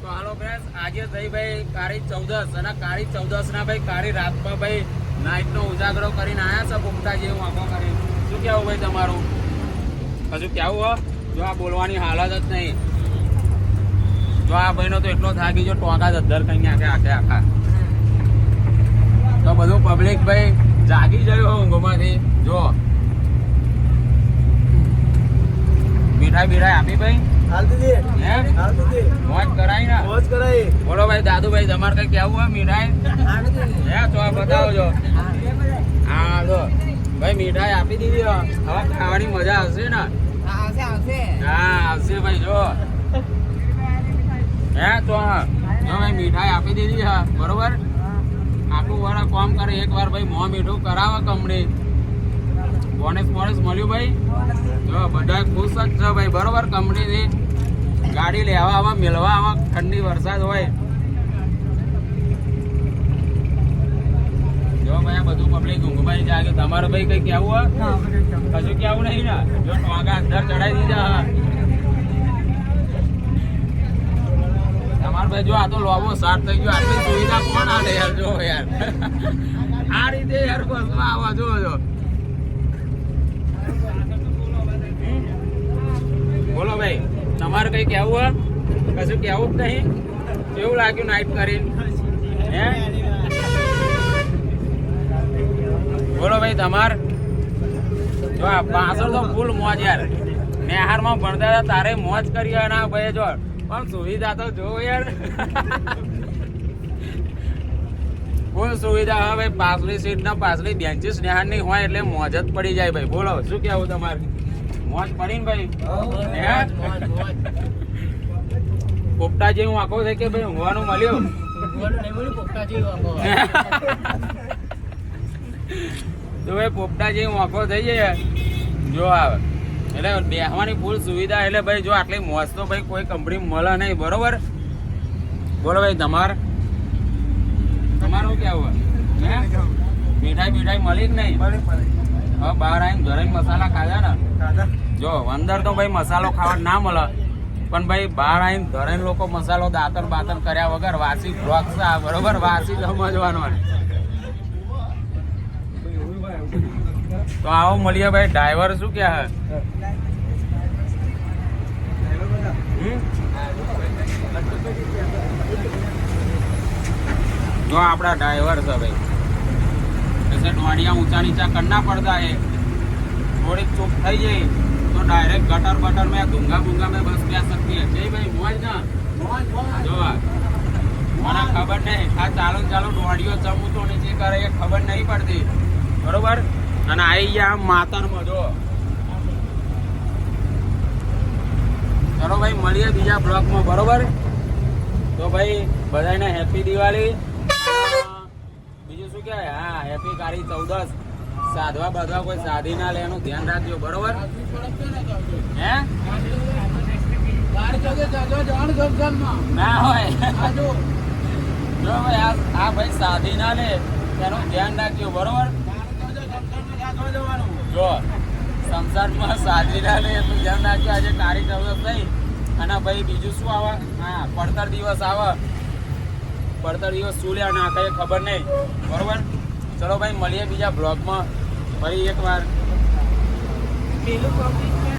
તો હાલો ફ્રેન્ડ્સ, આજે થઈ ભાઈ કાળી ચૌદસ અને કાળી ચૌદસ ના ભાઈ કાળી રાતમાં ભાઈ નાઈટ નો ઉજાગરો કરીને આયા છે પોપટા જેવું આંખો કરી. શું કેવું ભાઈ તમારું? હજુ કેવું હો? જો આ બોલવાની હાલત જ નહીં. જો આ ભાઈ નો તો એટલો થાકી જો ટોકા જ અધર કઈ આખા તો બધું પબ્લિક ભાઈ જાગી ગયું ઊંઘમાંથી. જો મીઠાઈ આપી ભાઈ મોજ કરાઈ ને? બોલો ભાઈ દાદુભાઈ, તમારે કઈ કેવું હોય મીઠાઈ? હે તો બતાવો છો. હા તો ભાઈ મીઠાઈ આપી દીધી. હવે ખાવાની મજા આવશે ને? હા આવશે ભાઈ. જો હે તો ભાઈ મીઠાઈ આપી દીધી. હા બરોબર. આખું વાળા કામ કરે એક વાર ભાઈ મોં મીઠું કરાવે કંપની. બોનસ મળ્યું ભાઈ. જો બધા ખુશ જ છે ભાઈ. બરોબર. કંપનીથી ગાડી લેવા આવા મેળવા આવા ઠંડી વરસાદ હોય. જો ભાઈ આ બધું પબ્લિક ઊંઘભાઈ જાગે. તમારે ભાઈ કઈ કેવું હોય? કશું કેવું નહીં ને? જો ટોગા અંદર ચડાવી દીધા. તમારે ભાઈ જો આ તો લોબો સાત થઈ ગયો. આટલી સુવિધા કોણ આલે યાર? જો યાર આ રીતે યાર બસમાં આવા જો બોલો ભાઈ, તમારે કઈ કેવું હોય? કશું કેવું જ નહીં? કેવું લાગ્યું નાઈટ કરીને? હે બોલો ભાઈ તમારે? જો પાછળ તો ફૂલ મોજ યાર. નેહારમાં ભણતા હતા તારે મોજ કરી હોય ના ભાઈ. જો પણ સુવિધા તો જો યાર ફૂલ સુવિધા. હા ભાઈ પાછલી સીટ ના પાછલી બેન્ચીસ નેહાર ની હોય એટલે મોજ જ પડી જાય ભાઈ. બોલો શું કેવું તમારે? મોજ પડી ને ભાઈ? પોપટા જેવું આંખો થાય કે ભાઈ ઊંઘવાનું મળ્યું? તો ભાઈ પોપટા જેવું આંખો થઈ જાય જો આવે એટલે બેસવાની ફૂલ સુવિધા. એટલે ભાઈ જો આટલી મોજ તો ભાઈ કોઈ કંપની મળે નહીં. બરોબર. બોલો ભાઈ તમારું કેવું? મીઠાઈ મળી જ નહીં? હવે બહાર આવીને ઘરે મસાલા ખાધા ને? જો અંદર તો ભાઈ મસાલો ખાવા ના મળે, પણ ભાઈ બહાર આવીને ઘરે લોકો મસાલો દાતર બાતર કર્યા વગર વાસી બ્લોક. બરોબર. વાસી સમજવાનો. તો આવો મળીએ ભાઈ. ડ્રાઈવર શું કે જો આપડા ડ્રાઈવર છે ભાઈ. जैसे डोडिया ऊंचा नीचा करना पड़ता है, थोड़ी चुप થઈ જાય तो डायरेक्ट गटर बटर में दूंगा बूंगा में बस जा सकती है. जय भाई मोज ना जो મને ખબર નહીં. આ ચાલો ડોડિયો ચમુ તો નીચે કરે એ ખબર નહીં પડતી. બરોબર. અને આવી ગયા માતરમાં. જો ચલો ભાઈ મળીએ બીજા બ્લોકમાં. બરોબર. તો ભાઈ બધાને હેપી દિવાળી. બીજું શું કહેવાય? હા હેપી કાળી ચૌદસ. સાધવા બાધવા કોઈ સાધી ના લે એનું ધ્યાન રાખજો. બરોબર. હે ના હોય જો ભાઈ આ ભાઈ સાધી ના લે એનું ધ્યાન રાખજો. બરોબર. જો સંસારમાં સાધી ના લે એનું ધ્યાન રાખજો. આજે કાળી ચૌદસ થઈ અને ભાઈ બીજું શું આવે? હા પડતર દિવસ આવે. પડતર દિવસ શું લે ના કઈ ખબર નહીં. બરોબર. ચલો ભાઈ મળીએ બીજા બ્લોગમાં ફરી એક વાર.